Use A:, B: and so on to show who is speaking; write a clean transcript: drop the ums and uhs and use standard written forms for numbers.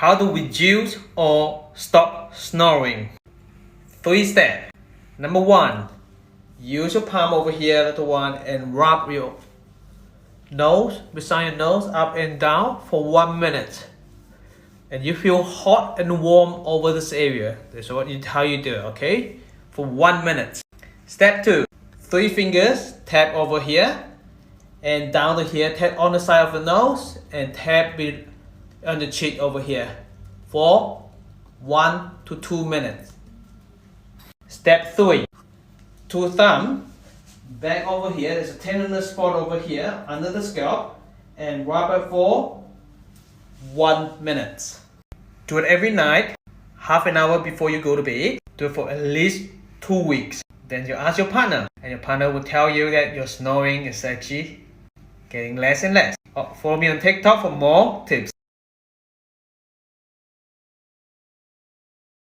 A: How to reduce or stop snoring? 3 steps. Number 1, use your palm over here, little one, and rub your nose, beside your nose, up and down for 1 minute. And you feel hot and warm over this area. That's how you do it, okay? For 1 minute. Step 2, 3 fingers, tap over here, and down to here, tap on the side of the nose, and tap on the cheek over here for 1 to 2 minutes. Step 3, 2 thumb, back over here, there's a tenderness spot over here, under the scalp, and rub it for 1 minute. Do it every night, half an hour before you go to bed. Do it for at least 2 weeks. Then you ask your partner, and your partner will tell you that your snoring is actually getting less and less. Follow me on TikTok for more tips.